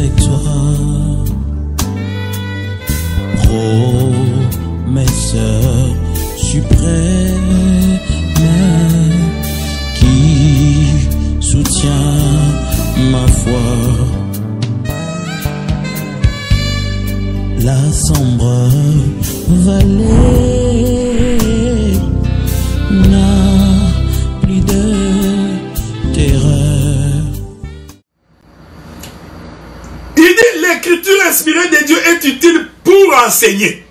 avec toi. Promesse suprême qui soutient ma foi. La sombre vallée n'a plus de terreur. Il dit l'écriture inspirée de Dieu est utile pour enseigner.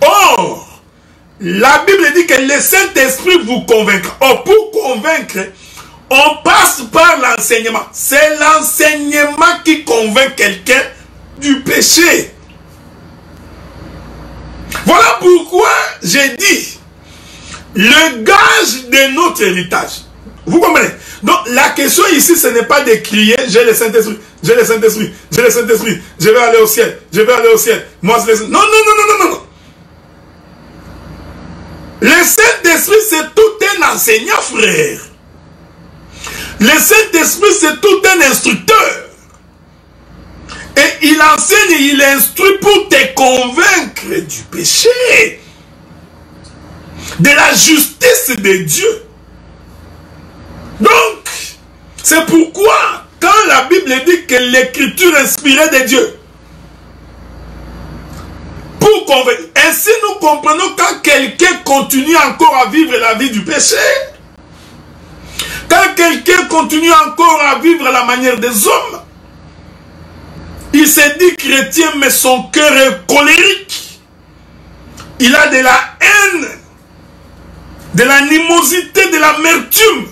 Or, la Bible dit que le Saint-Esprit vous convaincra. Or, pour convaincre, on passe par l'enseignement. C'est l'enseignement qui convainc quelqu'un du péché. Voilà pourquoi j'ai dit le gage de notre héritage. Vous comprenez? Donc la question ici, ce n'est pas de crier j'ai le Saint-Esprit, j'ai le Saint-Esprit, j'ai le Saint-Esprit, je vais aller au ciel, je vais aller au ciel. Moi, c'est le Saint-Esprit. Non, non, non, non, non, non. Le Saint-Esprit, c'est tout un enseignant, frère. Le Saint-Esprit, c'est tout un instructeur. Et il enseigne et il instruit pour te convaincre du péché, de la justice de Dieu. Donc, c'est pourquoi, quand la Bible dit que l'écriture inspirée de Dieu, pour convaincre, ainsi nous comprenons quand quelqu'un continue encore à vivre la vie du péché, quand quelqu'un continue encore à vivre à la manière des hommes, il se dit chrétien, mais son cœur est colérique. Il a de la haine, de l'animosité, de l'amertume.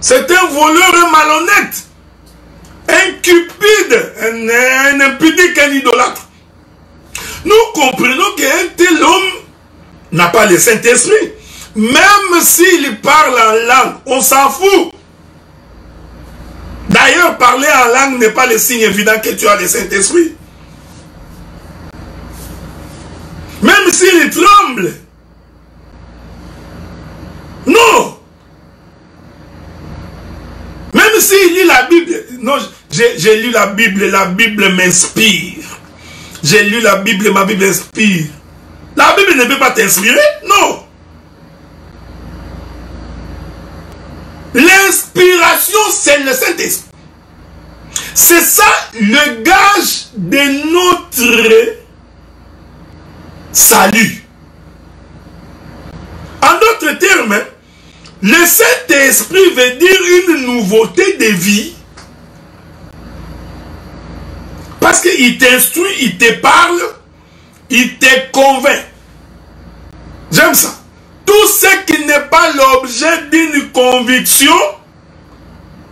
C'est un voleur, un malhonnête, un cupide, un impudique, un idolâtre. Nous comprenons qu'un tel homme n'a pas le Saint-Esprit. Même s'il parle en langue, on s'en fout. D'ailleurs, parler en langue n'est pas le signe évident que tu as le Saint-Esprit. Même s'il tremble. Non. Même s'il lit la Bible. Non, j'ai lu la Bible m'inspire. J'ai lu la Bible, ma Bible inspire. La Bible ne peut pas t'inspirer, non. L'inspiration, c'est le Saint-Esprit. C'est ça le gage de notre salut. En d'autres termes, le Saint-Esprit veut dire une nouveauté de vie. Parce qu'il t'instruit, il te parle, il te convainc. J'aime ça. Tout ce qui n'est pas l'objet d'une conviction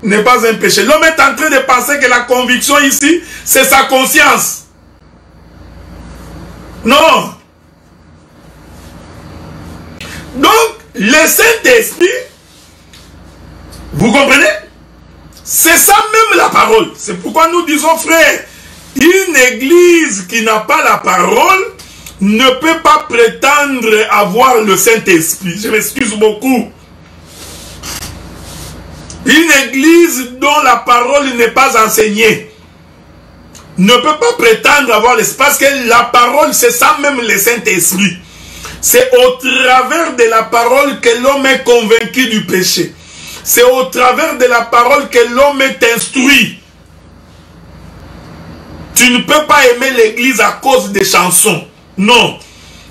n'est pas un péché. L'homme est en train de penser que la conviction ici, c'est sa conscience. Non. Donc, le Saint-Esprit, vous comprenez? C'est ça même la parole. C'est pourquoi nous disons, frère, une église qui n'a pas la parole ne peut pas prétendre avoir le Saint-Esprit. Je m'excuse beaucoup. Une église dont la parole n'est pas enseignée ne peut pas prétendre avoir l'Esprit. Parce que la parole, c'est ça même le Saint-Esprit. C'est au travers de la parole que l'homme est convaincu du péché. C'est au travers de la parole que l'homme est instruit. Tu ne peux pas aimer l'église à cause des chansons. Non.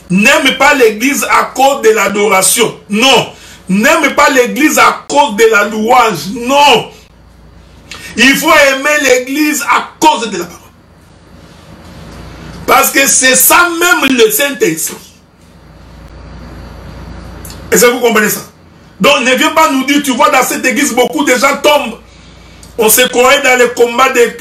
N'aime pas l'église à cause de l'adoration. Non. N'aime pas l'église à cause de la louange. Non. Il faut aimer l'église à cause de la parole. Parce que c'est ça même le Saint-Esprit. Est-ce que vous comprenez ça? Donc ne viens pas nous dire, tu vois dans cette église beaucoup de gens tombent. On se croyait dans les combats de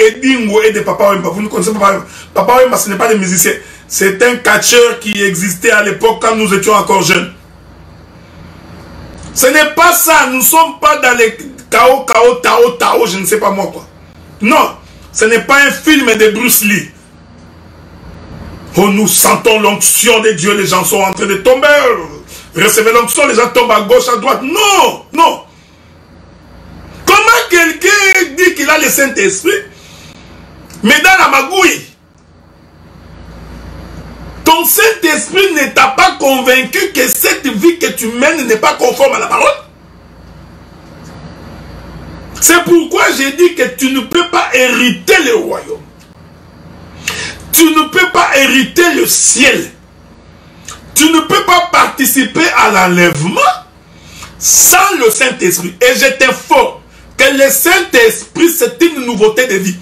Edingo et de Papa Wemba. Vous ne connaissez pas Papa Wemba, ce n'est pas des musiciens. C'est un catcheur qui existait à l'époque quand nous étions encore jeunes. Ce n'est pas ça. Nous ne sommes pas dans les Tao, je ne sais pas moi quoi. Non, ce n'est pas un film de Bruce Lee. Oh, nous sentons l'onction de Dieu, les gens sont en train de tomber. Recevez l'onction, les gens tombent à gauche, à droite. Non, non. Comment quelqu'un dit qu'il a le Saint-Esprit, mais dans la magouille. Ton Saint-Esprit ne t'a pas convaincu que cette vie que tu mènes n'est pas conforme à la parole. C'est pourquoi j'ai dit que tu ne peux pas hériter le royaume. Tu ne peux pas hériter le ciel. Tu ne peux pas participer à l'enlèvement sans le Saint-Esprit. Et je t'informe que le Saint-Esprit, c'est une nouveauté de vie.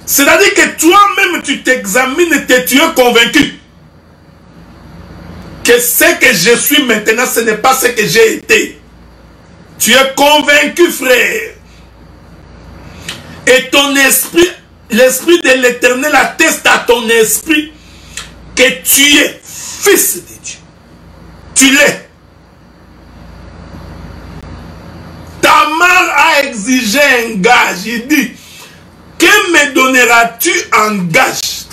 C'est-à-dire que toi-même, tu t'examines et tu es convaincu que ce que je suis maintenant, ce n'est pas ce que j'ai été. Tu es convaincu, frère. Et ton esprit, l'esprit de l'Éternel atteste à ton esprit que tu es fils de Dieu. Tu l'es. Tamar a exigé un gage. Il dit, que me donneras-tu en gage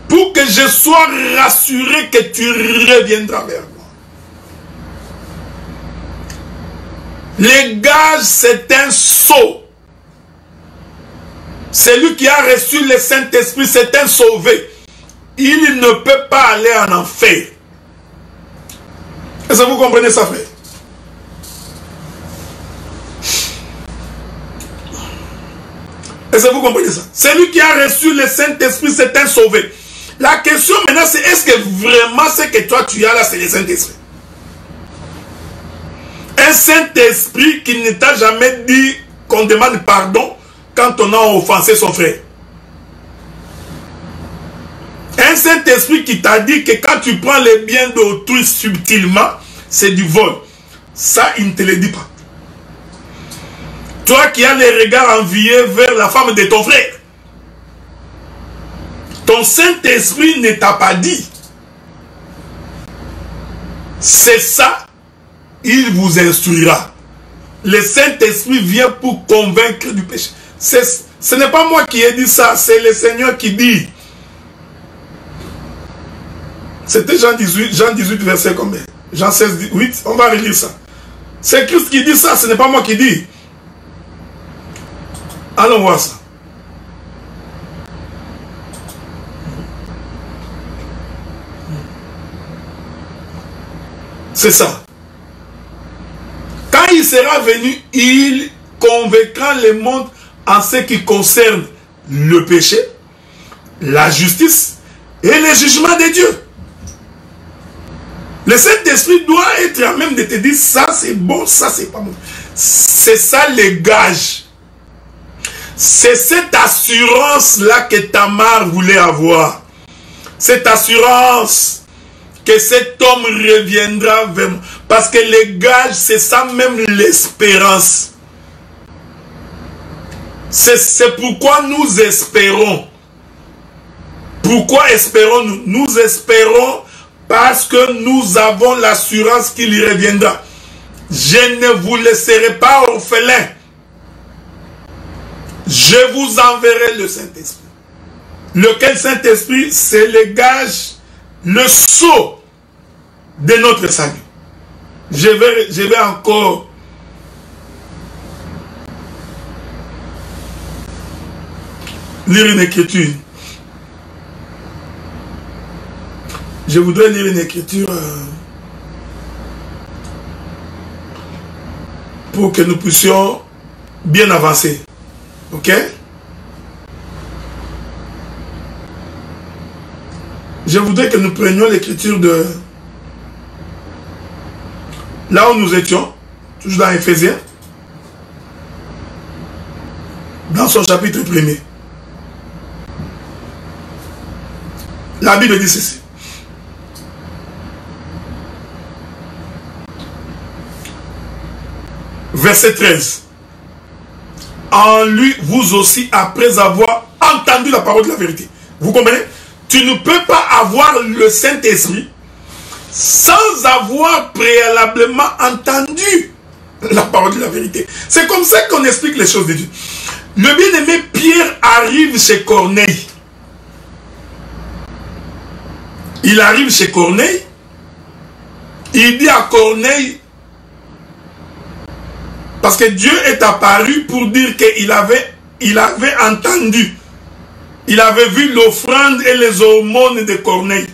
pour que je sois rassuré que tu reviendras vers moi? Le gage, c'est un sceau. Celui qui a reçu le Saint-Esprit, c'est un sauvé. Il ne peut pas aller en enfer. Est-ce que vous comprenez ça, frère? Est-ce que vous comprenez ça? Celui qui a reçu le Saint-Esprit, c'est un sauvé. La question maintenant, c'est est-ce que vraiment ce que toi tu as là, c'est le Saint-Esprit? Un Saint-Esprit qui ne t'a jamais dit qu'on demande pardon quand on a offensé son frère. Un Saint-Esprit qui t'a dit que quand tu prends les biens d'autrui subtilement, c'est du vol. Ça, il ne te le dit pas. Toi qui as les regards enviés vers la femme de ton frère, ton Saint-Esprit ne t'a pas dit. C'est ça, il vous instruira. Le Saint-Esprit vient pour convaincre du péché. Ce n'est pas moi qui ai dit ça, c'est le Seigneur qui dit. C'était Jean 18, verset combien? Jean 16, 8, on va relire ça. C'est Christ qui dit ça, ce n'est pas moi qui dis. Allons voir ça. C'est ça. Quand il sera venu, il convaincra le monde en ce qui concerne le péché, la justice et le jugement de Dieu. Le Saint-Esprit doit être à même de te dire ça c'est bon, ça c'est pas bon. C'est ça le gage. C'est cette assurance-là que Tamar voulait avoir. Cette assurance que cet homme reviendra vers moi. Parce que le gage, c'est ça même l'espérance. C'est pourquoi nous espérons. Pourquoi espérons-nous? Nous espérons parce que nous avons l'assurance qu'il y reviendra. Je ne vous laisserai pas orphelin. Je vous enverrai le Saint-Esprit. Lequel Saint-Esprit? C'est le gage, le sceau de notre salut. Je vais encore lire une écriture. Je voudrais lire une écriture pour que nous puissions bien avancer. Ok? Je voudrais que nous prenions l'écriture de là où nous étions, toujours dans Éphésiens, dans son chapitre 1er. La Bible dit ceci. Verset 13. En lui, vous aussi, après avoir entendu la parole de la vérité. Vous comprenez? Tu ne peux pas avoir le Saint-Esprit sans avoir préalablement entendu la parole de la vérité. C'est comme ça qu'on explique les choses de Dieu. Le bien-aimé Pierre arrive chez Corneille. Il arrive chez Corneille. Il dit à Corneille, parce que Dieu est apparu pour dire qu'il avait il avait entendu, il avait vu l'offrande et les aumônes de Corneille.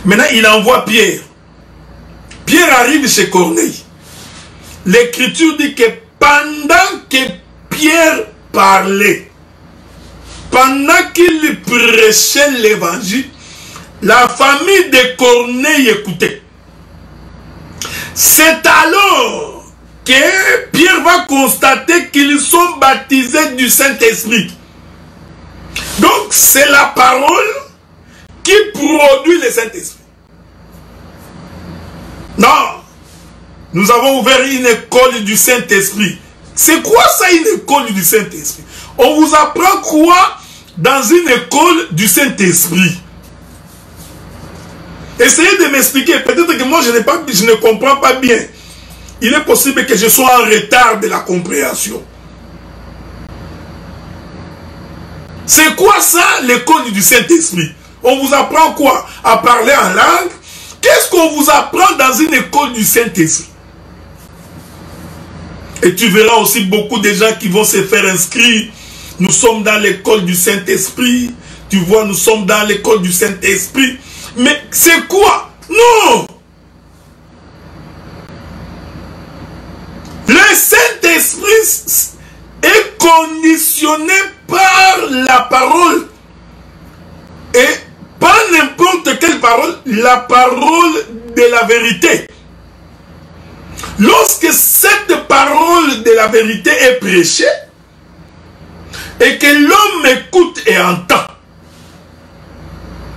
Maintenant, il envoie Pierre. Pierre arrive chez Corneille. L'écriture dit que pendant que Pierre parlait, pendant qu'il prêchait l'évangile, la famille de Corneille écoutait. C'est alors que Pierre va constater qu'ils sont baptisés du Saint-Esprit. Donc c'est la parole qui produit le Saint-Esprit. Non, nous avons ouvert une école du Saint-Esprit. C'est quoi ça, une école du Saint-Esprit? On vous apprend quoi dans une école du Saint-Esprit? Essayez de m'expliquer. Peut-être que moi je ne comprends pas bien. Il est possible que je sois en retard de la compréhension. C'est quoi ça, l'école du Saint-Esprit? On vous apprend quoi? À parler en langue? Qu'est-ce qu'on vous apprend dans une école du Saint-Esprit? Et tu verras aussi beaucoup de gens qui vont se faire inscrire. Nous sommes dans l'école du Saint-Esprit. Tu vois, nous sommes dans l'école du Saint-Esprit. Mais c'est quoi? Non! Le Saint-Esprit est conditionné par la parole. Et pas n'importe quelle parole, la parole de la vérité. Lorsque cette parole de la vérité est prêchée, et que l'homme écoute et entend,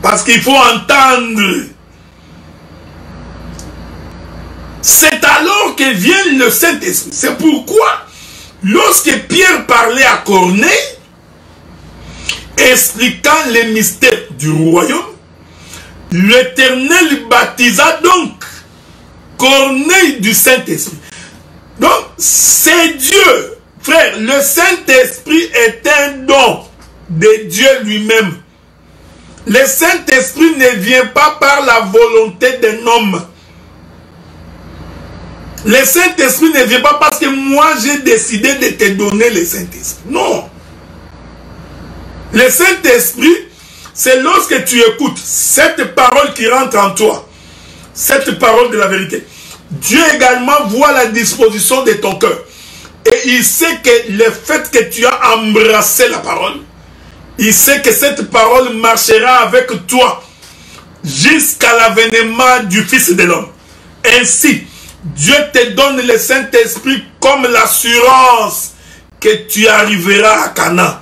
parce qu'il faut entendre, c'est alors que vient le Saint-Esprit. C'est pourquoi, lorsque Pierre parlait à Corneille, expliquant les mystères du royaume, l'Éternel baptisa donc Corneille du Saint-Esprit. Donc, c'est Dieu. Frère, le Saint-Esprit est un don de Dieu lui-même. Le Saint-Esprit ne vient pas par la volonté d'un homme. Le Saint-Esprit ne vient pas parce que moi j'ai décidé de te donner le Saint-Esprit. Non. Le Saint-Esprit, c'est lorsque tu écoutes cette parole qui rentre en toi, cette parole de la vérité. Dieu également voit la disposition de ton cœur. Et il sait que le fait que tu as embrassé la parole, il sait que cette parole marchera avec toi jusqu'à l'avènement du Fils de l'homme. Ainsi, Dieu te donne le Saint-Esprit comme l'assurance que tu arriveras à Canaan.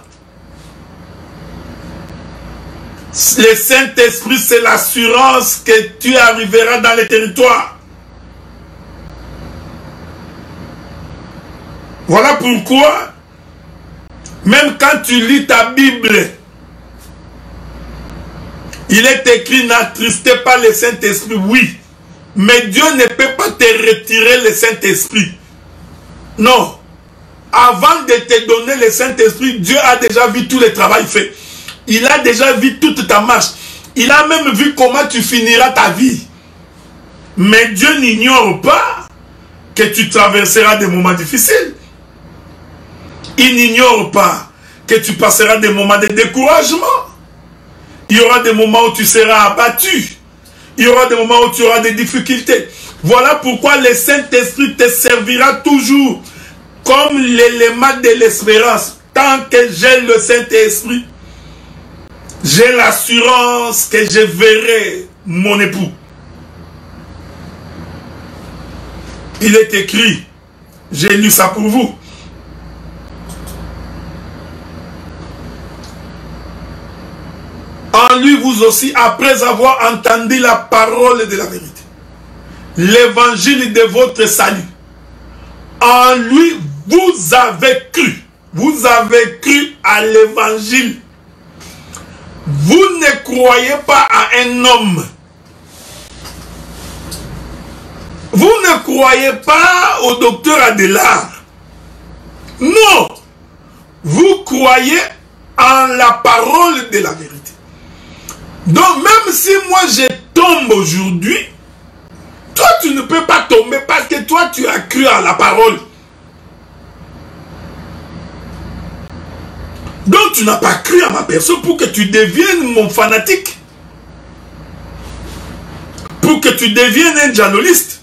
Le Saint-Esprit, c'est l'assurance que tu arriveras dans les territoires. Voilà pourquoi, même quand tu lis ta Bible, il est écrit, n'attristez pas le Saint-Esprit, oui. Mais Dieu ne peut pas te retirer le Saint-Esprit. Non. Avant de te donner le Saint-Esprit, Dieu a déjà vu tout le travail fait. Il a déjà vu toute ta marche. Il a même vu comment tu finiras ta vie. Mais Dieu n'ignore pas que tu traverseras des moments difficiles. Il n'ignore pas que tu passeras des moments de découragement. Il y aura des moments où tu seras abattu. Il y aura des moments où tu auras des difficultés. Voilà pourquoi le Saint-Esprit te servira toujours comme l'élément de l'espérance. Tant que j'ai le Saint-Esprit, j'ai l'assurance que je verrai mon époux. Il est écrit, j'ai lu ça pour vous. En lui, vous aussi, après avoir entendu la parole de la vérité, l'évangile de votre salut, en lui, vous avez cru. Vous avez cru à l'évangile. Vous ne croyez pas à un homme. Vous ne croyez pas au docteur Adélard. Non. Vous croyez en la parole de la vérité. Donc même si moi je tombe aujourd'hui, toi tu ne peux pas tomber parce que toi tu as cru à la parole. Donc tu n'as pas cru à ma personne pour que tu deviennes mon fanatique. Pour que tu deviennes un diaboliste.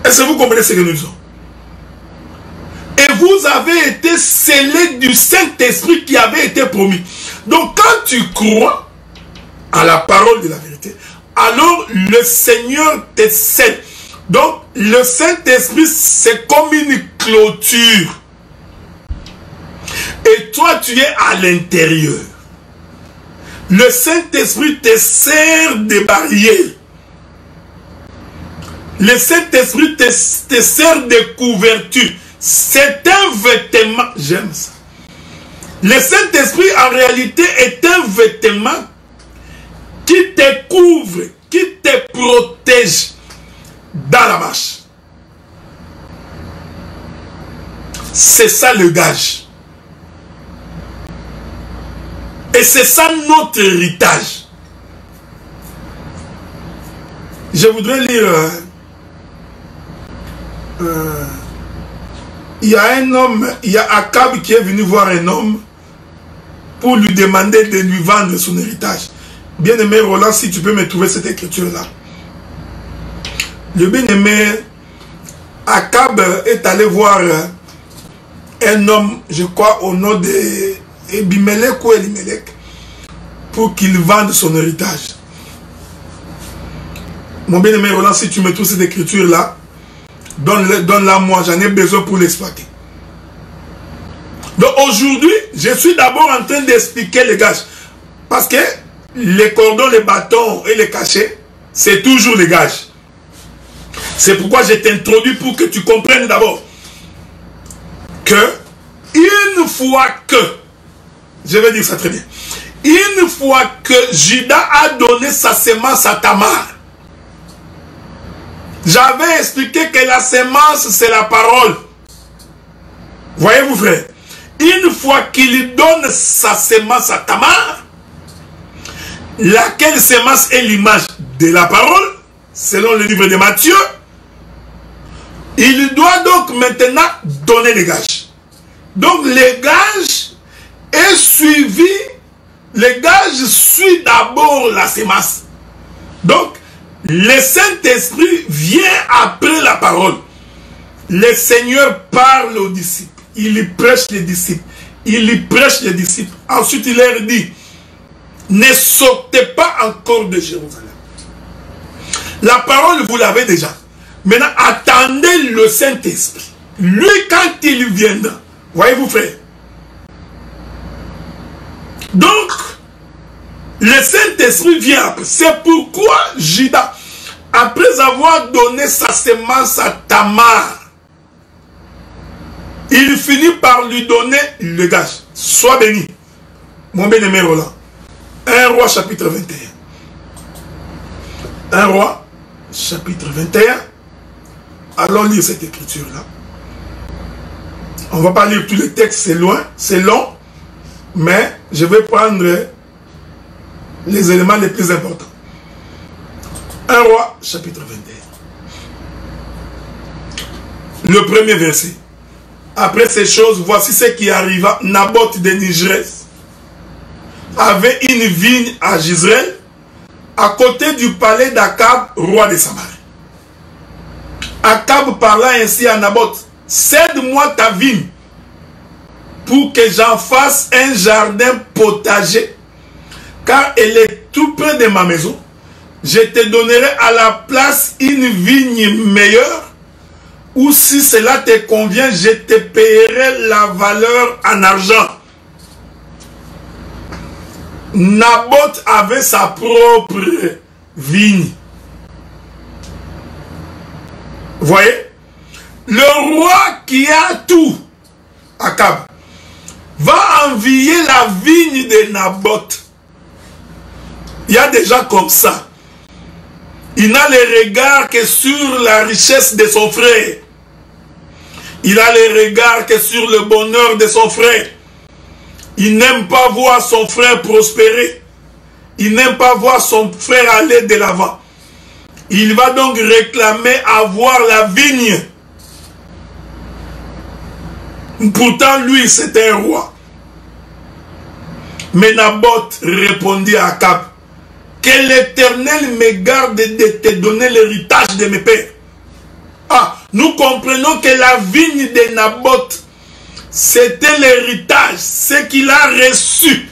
Est-ce que vous comprenez ce que nous disons? Et vous avez été scellés du Saint-Esprit qui avait été promis. Donc quand tu crois à la parole de la vérité, alors le Seigneur te scelle. Donc le Saint-Esprit, c'est comme une clôture. Et toi, tu es à l'intérieur. Le Saint-Esprit te sert de barrière. Le Saint-Esprit te sert de couverture. C'est un vêtement. J'aime ça. Le Saint-Esprit, en réalité, est un vêtement qui te couvre, qui te protège dans la marche. C'est ça le gage. Et c'est ça notre héritage. Je voudrais lire... il y a un homme, il y a Akab qui est venu voir un homme pour lui demander de lui vendre son héritage. Bien-aimé Roland, si tu peux me trouver cette écriture-là. Le bien-aimé Akab est allé voir un homme, je crois, au nom de Ebimelech ou Elimelech, pour qu'il vende son héritage. Mon bien-aimé Roland, si tu me trouves cette écriture-là, donne-la moi, j'en ai besoin pour l'exploiter. Donc aujourd'hui, je suis d'abord en train d'expliquer les gages. Parce que les cordons, les bâtons et les cachets, c'est toujours les gages. C'est pourquoi je t'introduis pour que tu comprennes d'abord que une fois que, je vais dire ça très bien, une fois que Judas a donné sa semence à Tamar, j'avais expliqué que la semence, c'est la parole. Voyez-vous, frère? Une fois qu'il donne sa semence à Tamar, laquelle semence est l'image de la parole, selon le livre de Matthieu, il doit donc maintenant donner les gages. Donc les gages est suivi, les gages suivent d'abord la semence. Donc, le Saint-Esprit vient après la parole. Le Seigneur parle aux disciples. Il y prêche les disciples. Il y prêche les disciples. Ensuite, il leur dit, ne sortez pas encore de Jérusalem. La parole, vous l'avez déjà. Maintenant, attendez le Saint-Esprit. Lui, quand il viendra, voyez-vous, frère. Donc, le Saint-Esprit vient après. C'est pourquoi Judas, après avoir donné sa semence à Tamar, il finit par lui donner le gage. Sois béni. Mon bien-aimé Roland. 1 Roi chapitre 21. 1 Roi chapitre 21. Allons lire cette écriture-là. On ne va pas lire tous les textes, c'est loin, c'est long. Mais je vais prendre les éléments les plus importants. 1 Roi, chapitre 21. Le premier verset. Après ces choses, voici ce qui arriva. Naboth de Nijrez avait une vigne à Jezreel, à côté du palais d'Akab, roi de Samarie. Akab parla ainsi à Naboth, cède-moi ta vigne, pour que j'en fasse un jardin potager, car elle est tout près de ma maison. Je te donnerai à la place une vigne meilleure, ou si cela te convient, je te paierai la valeur en argent. Naboth avait sa propre vigne. Voyez, le roi qui a tout, Akab, va envier la vigne de Naboth. Il y a des gens comme ça. Il n'a le regard que sur la richesse de son frère. Il a le regard que sur le bonheur de son frère. Il n'aime pas voir son frère prospérer. Il n'aime pas voir son frère aller de l'avant. Il va donc réclamer avoir la vigne. Pourtant, lui, c'était un roi. Mais Naboth répondit à Akab, que l'Éternel me garde de te donner l'héritage de mes pères. Ah, nous comprenons que la vigne de Naboth, c'était l'héritage, ce qu'il a reçu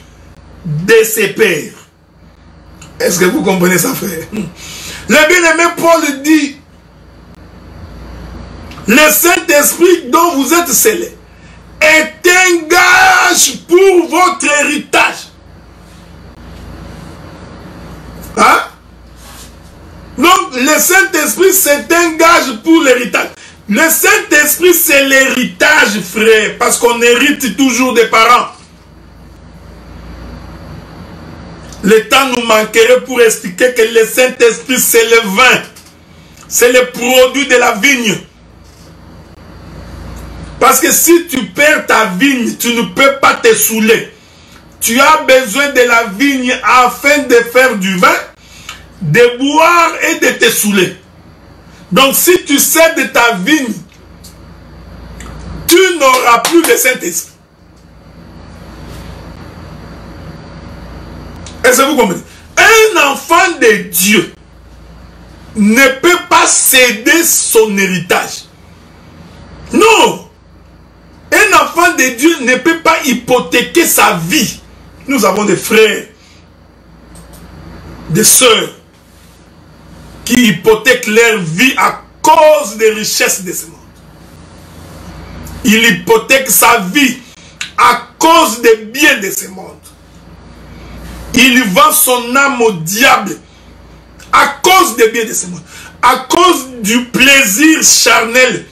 de ses pères. Est-ce que vous comprenez ça, frère? Le bien-aimé Paul dit, le Saint-Esprit dont vous êtes scellés est un gage pour votre héritage. Hein? Donc, le Saint-Esprit, c'est un gage pour l'héritage. Le Saint-Esprit, c'est l'héritage, frère, parce qu'on hérite toujours des parents. Le temps nous manquerait pour expliquer que le Saint-Esprit, c'est le vin. C'est le produit de la vigne. Parce que si tu perds ta vigne, tu ne peux pas te saouler. Tu as besoin de la vigne afin de faire du vin, de boire et de te saouler. Donc si tu cèdes ta vigne, tu n'auras plus de Saint-Esprit. Est-ce que vous comprenez? Un enfant de Dieu ne peut pas céder son héritage. Non! Un enfant de Dieu ne peut pas hypothéquer sa vie. Nous avons des frères, des sœurs, qui hypothèquent leur vie à cause des richesses de ce monde. Il hypothèque sa vie à cause des biens de ce monde. Il vend son âme au diable à cause des biens de ce monde. À cause du plaisir charnel,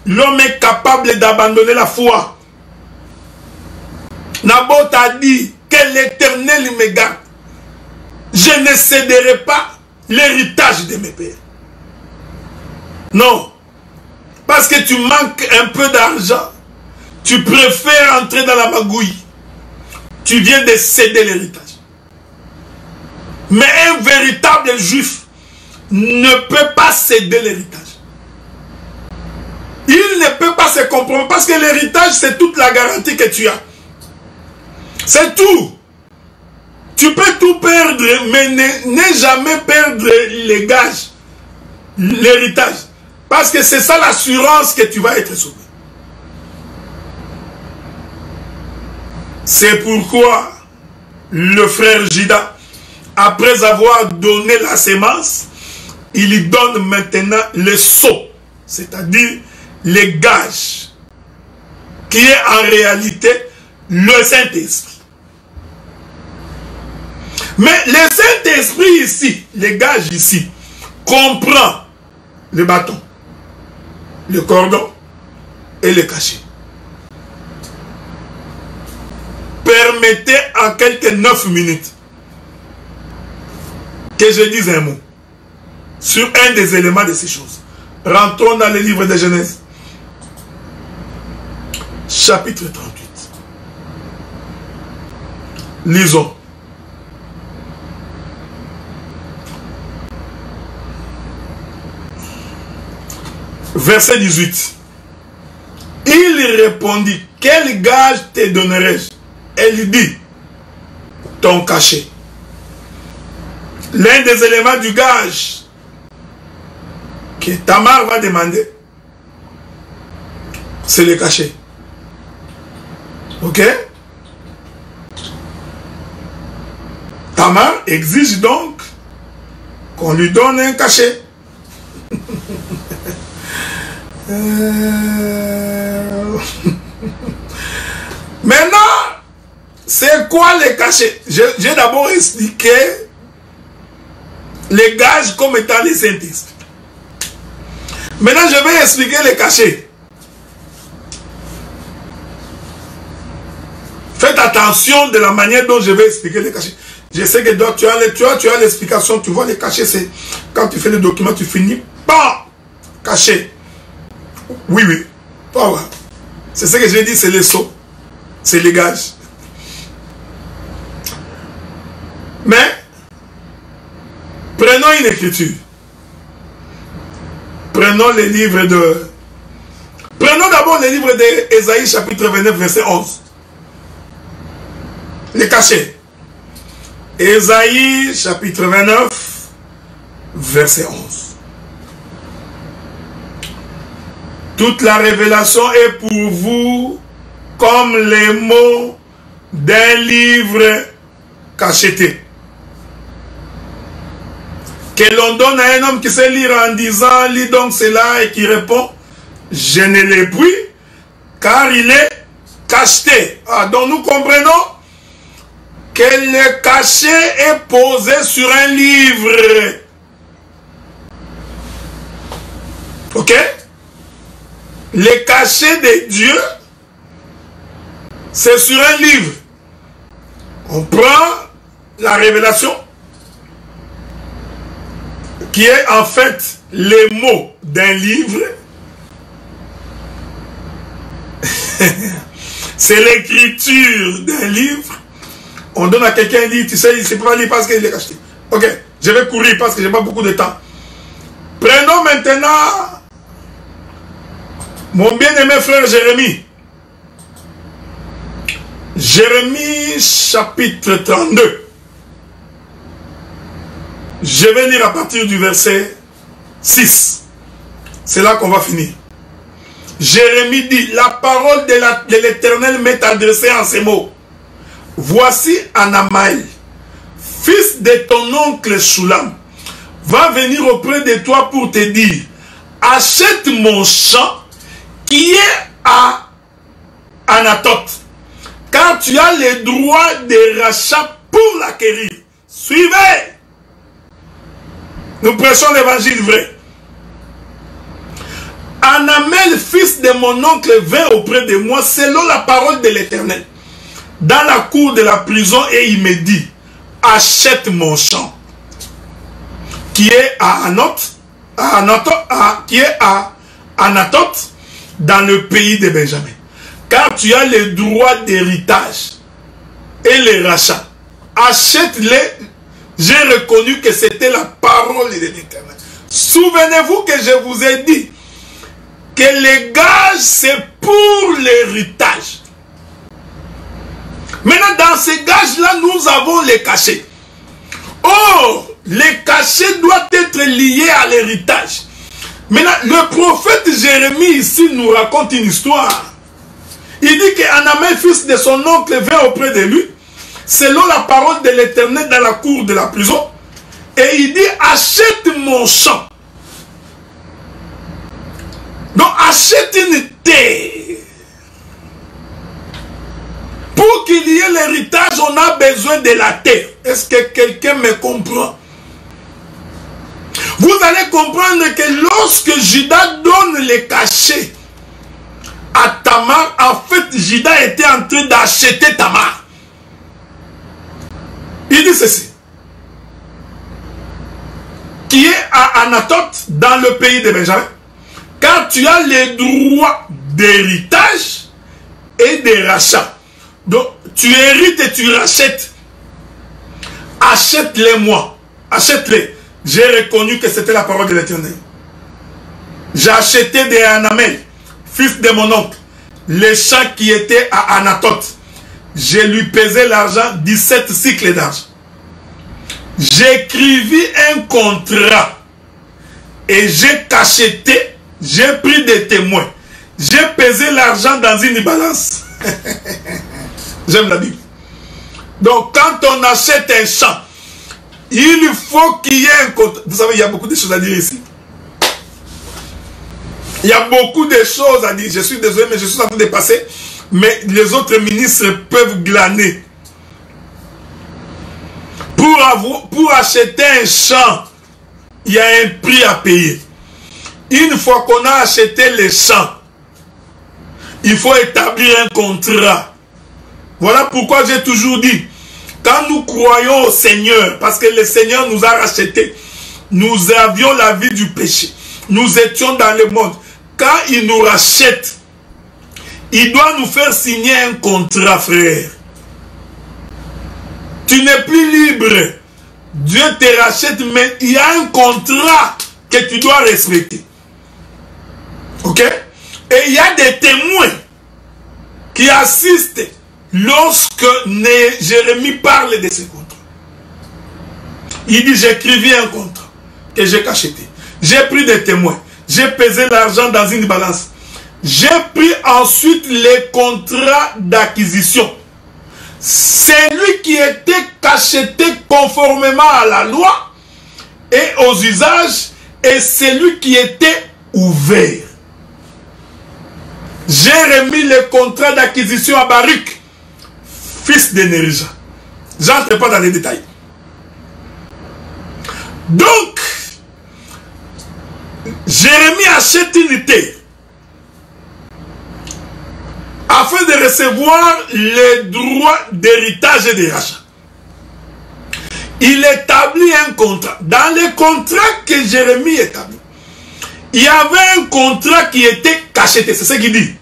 l'homme est capable d'abandonner la foi. Naboth a dit que l'Éternel me garde. Je ne céderai pas l'héritage de mes pères. Non. Parce que tu manques un peu d'argent. Tu préfères entrer dans la magouille. Tu viens de céder l'héritage. Mais un véritable juif ne peut pas céder l'héritage. Il ne peut pas se compromettre parce que l'héritage, c'est toute la garantie que tu as. C'est tout. Tu peux tout perdre, mais ne jamais perdre les gages, l'héritage. Parce que c'est ça l'assurance que tu vas être sauvé. C'est pourquoi le frère Juda, après avoir donné la sémence, il lui donne maintenant le sceau, c'est-à-dire les gages, qui est en réalité le Saint-Esprit. Mais le Saint-Esprit ici, les gages ici, comprend le bâton, le cordon et le cachet. Permettez en quelques 9 minutes que je dise un mot sur un des éléments de ces choses. Rentrons dans le livre de Genèse, chapitre 38. Lisons. Verset 18. Il répondit, quel gage te donnerai-je? Elle dit, ton cachet. L'un des éléments du gage que Tamar va demander, c'est le cachet. Ok? Tamar exige donc qu'on lui donne un cachet. Maintenant, c'est quoi les cachets? J'ai d'abord expliqué les gages comme étant les Saint-Esprit. Maintenant, je vais expliquer les cachets. Faites attention de la manière dont je vais expliquer les cachets. Je sais que tu as l'explication, tu vois les cachets, c'est quand tu fais le document, tu finis par cacher. Oui, oui. Oh, c'est ce que j'ai dit, c'est les sceaux. C'est les gages. Mais, prenons une écriture. Prenons les livres de... Prenons d'abord Prenons le livre d'Ésaïe chapitre 29 verset 11. Les cachets. Ésaïe chapitre 29 verset 11. Toute la révélation est pour vous comme les mots d'un livre cacheté, que l'on donne à un homme qui sait lire en disant, lis donc cela, et qui répond, je ne l'ai plus, car il est cacheté. Ah, donc nous comprenons que le cachet est posé sur un livre. Ok? Le cachet de Dieu, c'est sur un livre. On prend la révélation, qui est en fait les mots d'un livre. C'est l'écriture d'un livre. On donne à quelqu'un et dit, tu sais, il ne sait pas lire parce qu'il est caché. Ok, je vais courir parce que je n'ai pas beaucoup de temps. Prenons maintenant mon bien-aimé frère Jérémie. Jérémie chapitre 32. Je vais lire à partir du verset 6. C'est là qu'on va finir. Jérémie dit, la parole de l'Éternel m'est adressée en ces mots. Voici Anamaï, fils de ton oncle Shulam, va venir auprès de toi pour te dire, achète mon champ qui est à Anatoth, car tu as le droit de rachat pour l'acquérir. Suivez. Nous prêchons l'évangile vrai. Anamel, fils de mon oncle, vint auprès de moi selon la parole de l'Éternel dans la cour de la prison et il me dit, achète mon champ qui est à Anatoth dans le pays de Benjamin, car tu as le droit d'héritage et le rachat. Achète-les. J'ai reconnu que c'était la parole de l'Éternel. Souvenez-vous que je vous ai dit que les gages, c'est pour l'héritage. Maintenant, dans ces gages-là, nous avons les cachets. Or, les cachets doivent être liés à l'héritage. Maintenant, le prophète Jérémie ici nous raconte une histoire. Il dit qu'Anamel, fils de son oncle, vint auprès de lui, selon la parole de l'Éternel dans la cour de la prison. Et il dit, achète mon champ. Donc, achète une terre. Pour qu'il y ait l'héritage, on a besoin de la terre. Est-ce que quelqu'un me comprend? Vous allez comprendre que lorsque Judas donne les cachets à Tamar, en fait, Judas était en train d'acheter Tamar. Il dit ceci, qui est à Anatoth dans le pays de Benjamin, car tu as les droits d'héritage et de rachat. Donc, tu hérites et tu rachètes. Achète-les moi. Achète-les. J'ai reconnu que c'était la parole de l'Éternel. J'ai acheté de Anamel, fils de mon oncle, les champs qui étaient à Anatoth. Je lui pesais l'argent, 17 cycles d'argent. J'écrivis un contrat et j'ai cacheté, j'ai pris des témoins. J'ai pesé l'argent dans une balance. J'aime la Bible. Donc, quand on achète un champ, il faut qu'il y ait un contrat. Vous savez, il y a beaucoup de choses à dire ici. Il y a beaucoup de choses à dire. Je suis désolé, mais je suis en train de passer. Mais les autres ministres peuvent glaner. Pour acheter un champ, il y a un prix à payer. Une fois qu'on a acheté les champs, il faut établir un contrat. Voilà pourquoi j'ai toujours dit, quand nous croyons au Seigneur, parce que le Seigneur nous a rachetés, nous avions la vie du péché, nous étions dans le monde. Quand il nous rachète, il doit nous faire signer un contrat, frère. Tu n'es plus libre. Dieu te rachète, mais il y a un contrat que tu dois respecter. Ok? Et il y a des témoins qui assistent lorsque Jérémie parle de ce contrat. Il dit, j'écrivis un contrat que j'ai cacheté. J'ai pris des témoins. J'ai pesé l'argent dans une balance. J'ai pris ensuite les contrats d'acquisition. Celui qui était cacheté conformément à la loi et aux usages, et celui qui était ouvert. J'ai remis les contrats d'acquisition à Baruch, fils de Nérija. J'entre pas dans les détails. Donc, Jérémie achète une terre afin de recevoir les droits d'héritage et de rachat. Il établit un contrat. Dans les contrats que Jérémie établit, il y avait un contrat qui était cacheté. C'est ce qu'il dit.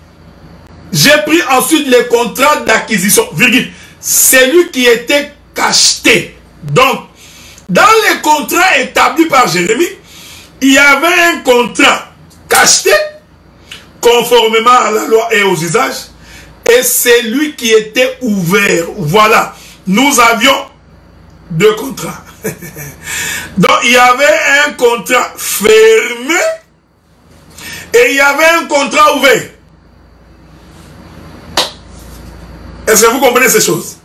J'ai pris ensuite les contrats d'acquisition, virgule, celui qui était cacheté. Donc, dans les contrats établis par Jérémie, il y avait un contrat cacheté, conformément à la loi et aux usages, et celui qui était ouvert. Voilà, nous avions deux contrats. Donc, il y avait un contrat fermé et il y avait un contrat ouvert. Est-ce que vous comprenez ces choses?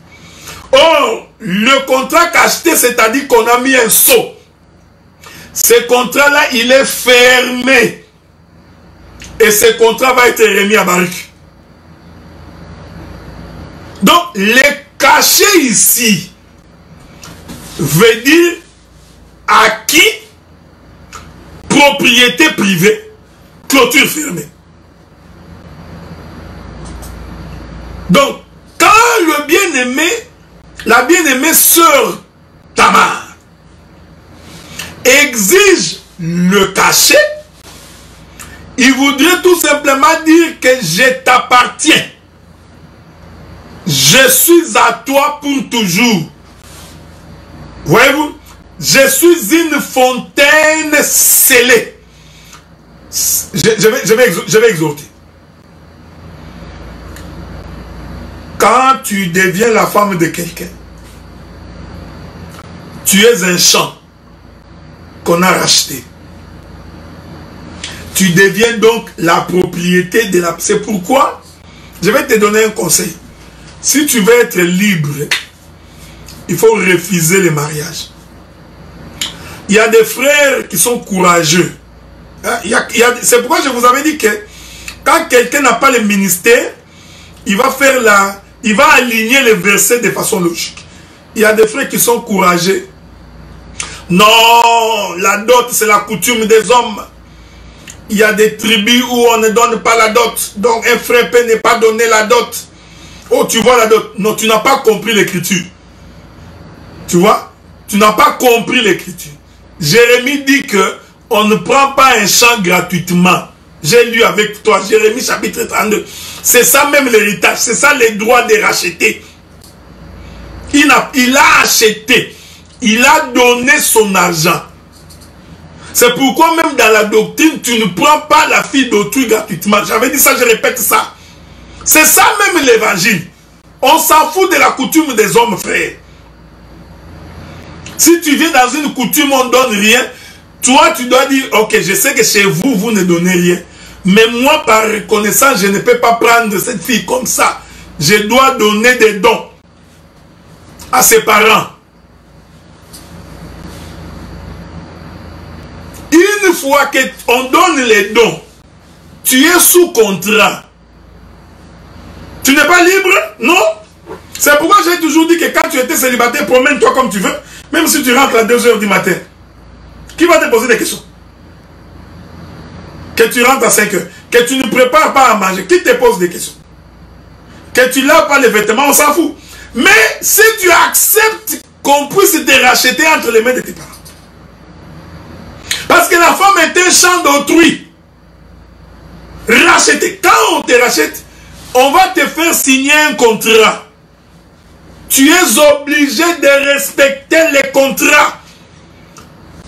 Or, le contrat cacheté, c'est-à-dire qu'on a mis un sceau. Ce contrat-là, il est fermé. Et ce contrat va être remis à Baruch. Donc, les cachets ici veut dire acquis, propriété privée, clôture fermée. Donc, quand le bien-aimé, la bien-aimée sœur Tamar exige le cachet, il voudrait tout simplement dire que je t'appartiens. Je suis à toi pour toujours. Voyez-vous, je suis une fontaine scellée. Je vais exhorter. Quand tu deviens la femme de quelqu'un, tu es un champ qu'on a racheté. Tu deviens donc la propriété de la... C'est pourquoi je vais te donner un conseil. Si tu veux être libre, il faut refuser le mariage. Il y a des frères qui sont courageux. C'est pourquoi je vous avais dit que quand quelqu'un n'a pas le ministère, il va aligner les versets de façon logique. Il y a des frères qui sont courageux. Non, la dot, c'est la coutume des hommes. Il y a des tribus où on ne donne pas la dot. Donc un frère peut ne pas donner la dot. Oh, tu vois la dot. Non, tu n'as pas compris l'écriture. Tu vois? Tu n'as pas compris l'écriture. Jérémie dit que on ne prend pas un champ gratuitement. J'ai lu avec toi, Jérémie chapitre 32. C'est ça même l'héritage. C'est ça les droits de racheter. Il a acheté. Il a donné son argent. C'est pourquoi même dans la doctrine, tu ne prends pas la fille d'autrui gratuitement. J'avais dit ça, je répète ça. C'est ça même l'évangile. On s'en fout de la coutume des hommes, frère. Si tu viens dans une coutume, on ne donne rien. Toi, tu dois dire, ok, je sais que chez vous, vous ne donnez rien. Mais moi, par reconnaissance, je ne peux pas prendre cette fille comme ça. Je dois donner des dons à ses parents. Une fois qu'on donne les dons, tu es sous contrat. Tu n'es pas libre? Non. C'est pourquoi j'ai toujours dit que quand tu étais célibataire, promène-toi comme tu veux. Même si tu rentres à 2 h du matin. Qui va te poser des questions? Que tu rentres à 5 h. Que tu ne prépares pas à manger. Qui te pose des questions? Que tu laves pas les vêtements, on s'en fout. Mais si tu acceptes qu'on puisse te racheter entre les mains de tes parents. Parce que la femme est un champ d'autrui. Racheter. Quand on te rachète, on va te faire signer un contrat. Tu es obligé de respecter les contrats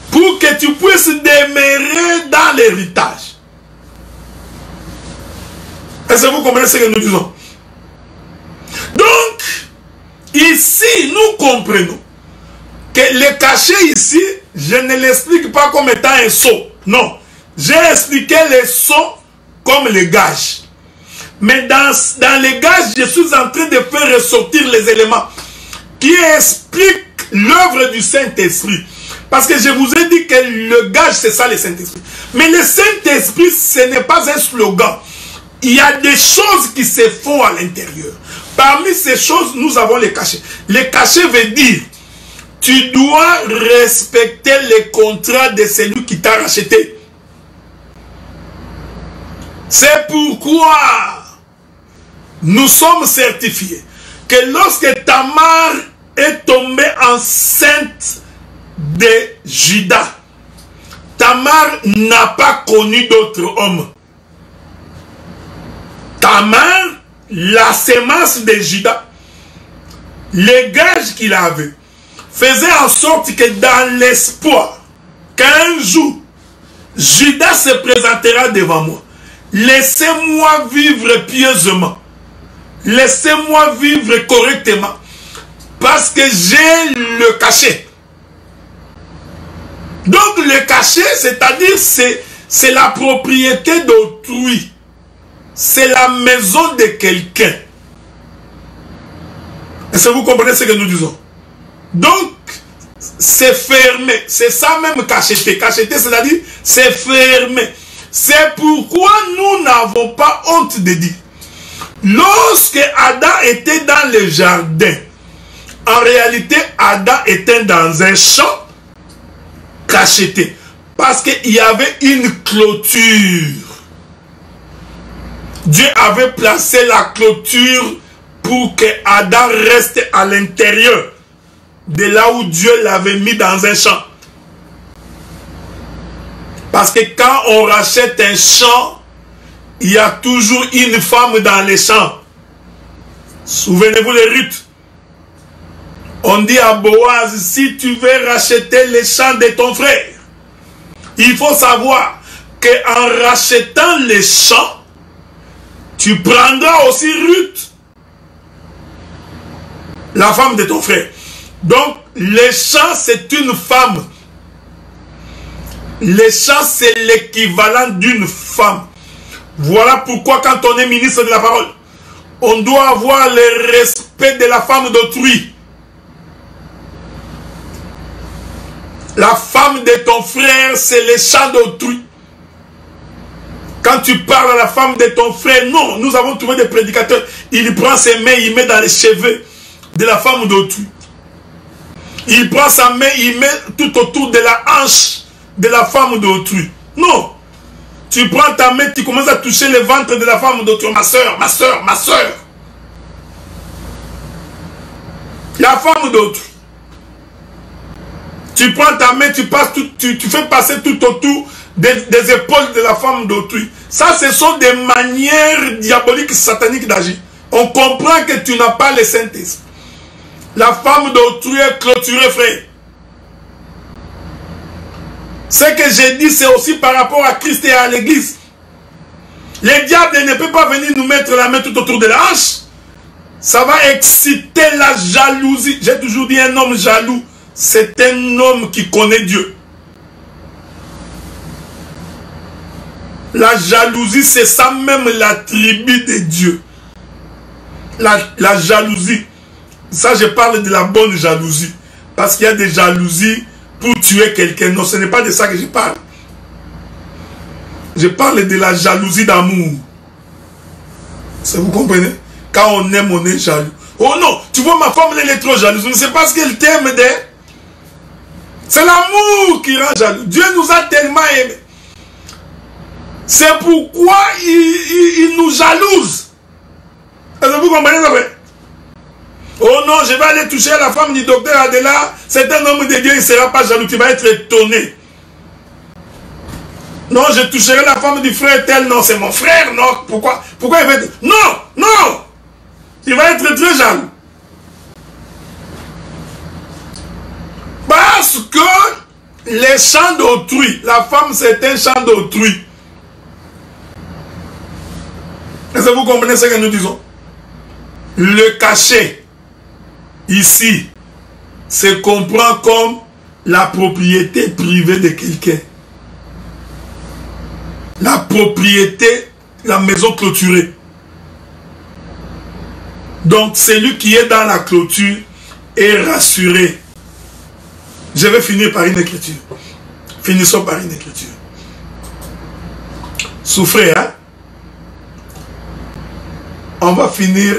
pour que tu puisses demeurer dans l'héritage. Est-ce que vous comprenez ce que nous disons? Donc, ici, nous comprenons que le cachet ici, je ne l'explique pas comme étant un sceau. Non. J'ai expliqué les sceaux comme les gages. Mais dans les gages, je suis en train de faire ressortir les éléments qui expliquent l'œuvre du Saint-Esprit. Parce que je vous ai dit que le gage, c'est ça le Saint-Esprit. Mais le Saint-Esprit, ce n'est pas un slogan. Il y a des choses qui se font à l'intérieur. Parmi ces choses, nous avons les cachets. Les cachets veut dire, tu dois respecter les contrats de celui qui t'a racheté. C'est pourquoi nous sommes certifiés que lorsque Tamar est tombée enceinte de Judas, Tamar n'a pas connu d'autre homme. Tamar, la sémence de Judas, les gages qu'il avait, faisait en sorte que dans l'espoir qu'un jour, Judas se présentera devant moi. Laissez-moi vivre pieusement. Laissez-moi vivre correctement. Parce que j'ai le cachet. Donc le cachet, c'est-à-dire c'est la propriété d'autrui. C'est la maison de quelqu'un. Est-ce que vous comprenez ce que nous disons? Donc, c'est fermé. C'est ça même cacheté. Cacheté, c'est-à-dire c'est fermé. C'est pourquoi nous n'avons pas honte de dire. Lorsque Adam était dans le jardin, en réalité, Adam était dans un champ cacheté. Parce qu'il y avait une clôture. Dieu avait placé la clôture pour que Adam reste à l'intérieur de là où Dieu l'avait mis dans un champ. Parce que quand on rachète un champ, il y a toujours une femme dans les champs. Souvenez-vous de Ruth. On dit à Boaz, si tu veux racheter les champs de ton frère, il faut savoir qu'en rachetant les champs, tu prendras aussi Ruth, la femme de ton frère. Donc, les champs, c'est une femme. Les champs, c'est l'équivalent d'une femme. Voilà pourquoi quand on est ministre de la parole, on doit avoir le respect de la femme d'autrui. La femme de ton frère, c'est les champs d'autrui. Quand tu parles à la femme de ton frère, non, nous avons trouvé des prédicateurs. Il prend ses mains, il met dans les cheveux de la femme d'autrui. Il prend sa main, il met tout autour de la hanche de la femme d'autrui. Non. Tu prends ta main, tu commences à toucher le ventre de la femme d'autrui. Ma soeur, ma soeur, ma soeur. La femme d'autrui. Tu prends ta main, tu fais passer tout autour des épaules de la femme d'autrui. Ça, ce sont des manières diaboliques, sataniques d'agir. On comprend que tu n'as pas le Saint-Esprit. La femme d'autrui est clôturée, frère. Ce que j'ai dit, c'est aussi par rapport à Christ et à l'église. Le diable ne peut pas venir nous mettre la main tout autour de la hanche. Ça va exciter la jalousie. J'ai toujours dit un homme jaloux, c'est un homme qui connaît Dieu. La jalousie, c'est ça même l'attribut de Dieu. La jalousie. Ça, je parle de la bonne jalousie. Parce qu'il y a des jalousies pour tuer quelqu'un. Non, ce n'est pas de ça que je parle. Je parle de la jalousie d'amour. Ça, vous comprenez? Quand on aime, on est jaloux. Oh non, tu vois, ma femme, elle est trop jalouse. Mais c'est parce qu'elle t'aime. C'est l'amour qui rend jaloux. Dieu nous a tellement aimés. C'est pourquoi il nous jalouse. Est-ce que vous comprenez ça? Oh non, je vais aller toucher la femme du docteur Adela. C'est un homme de Dieu, il ne sera pas jaloux. Tu vas être étonné. Non, je toucherai la femme du frère tel. Non, c'est mon frère. Non, pourquoi il va être... Non, non. Il va être très jaloux. Parce que les champs d'autrui, la femme c'est un champ d'autrui. Est-ce Est-ce que vous comprenez ce que nous disons? Le cachet, ici, se comprend comme la propriété privée de quelqu'un. La propriété, la maison clôturée. Donc, celui qui est dans la clôture est rassuré. Je vais finir par une écriture. Finissons par une écriture. Souffrez, hein? On va finir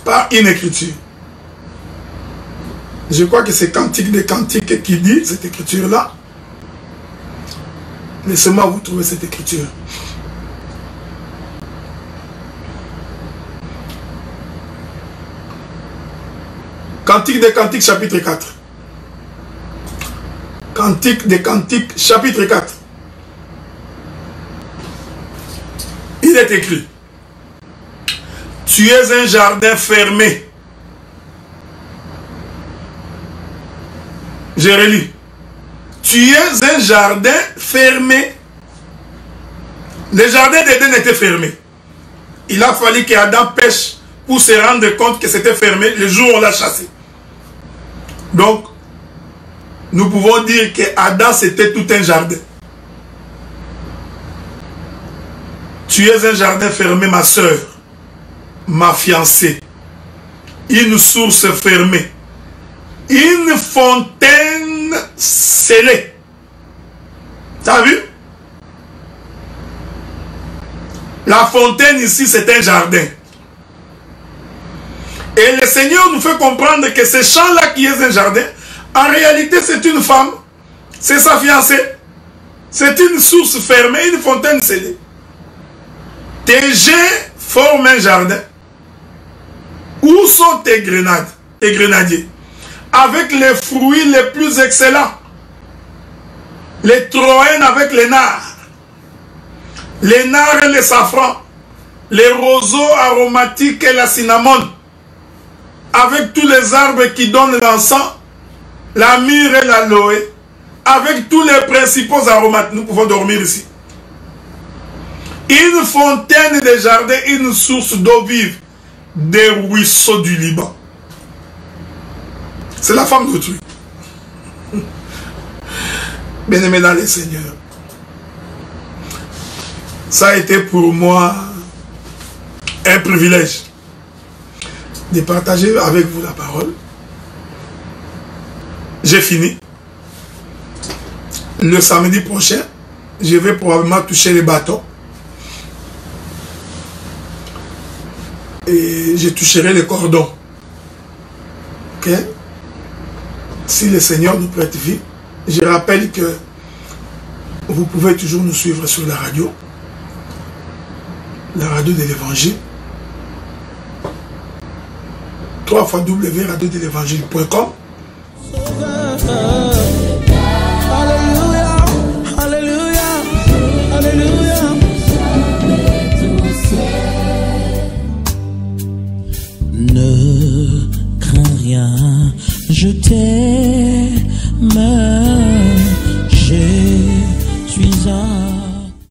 par une écriture. Je crois que c'est Cantique des Cantiques qui dit cette écriture-là. Laissez-moi vous trouver cette écriture. Cantique des Cantiques, chapitre 4. Cantique des Cantiques, chapitre 4. Il est écrit: tu es un jardin fermé. Je relis. Tu es un jardin fermé. Le jardin d'Éden était fermé. Il a fallu qu'Adam pêche pour se rendre compte que c'était fermé le jour où on l'a chassé. Donc, nous pouvons dire que Adam c'était tout un jardin. Tu es un jardin fermé, ma soeur, ma fiancée. Une source fermée. Une fontaine scellée. T'as vu? La fontaine ici, c'est un jardin. Et le Seigneur nous fait comprendre que ce champ-là qui est un jardin, en réalité, c'est une femme. C'est sa fiancée. C'est une source fermée, une fontaine scellée. Tes jets forment un jardin. Où sont tes grenades et grenadiers? Avec les fruits les plus excellents. Les troènes avec les nards. Les nards et les safrans. Les roseaux aromatiques et la cinnamone. Avec tous les arbres qui donnent l'encens. La myrrhe et l'aloe. Avec tous les principaux aromates. Nous pouvons dormir ici. Une fontaine de jardin, une source d'eau vive. Des ruisseaux du Liban. C'est la femme d'autrui. Bien-aimé dans les Seigneurs, ça a été pour moi un privilège de partager avec vous la parole. J'ai fini. Le samedi prochain, je vais probablement toucher les bâtons. Et je toucherai les cordons. Ok? Si le Seigneur nous prête vie, je rappelle que vous pouvez toujours nous suivre sur la radio de l'Évangile, www.radiodelevangile.com. Alléluia, alléluia, alléluia. Ne crains rien, je t'aime.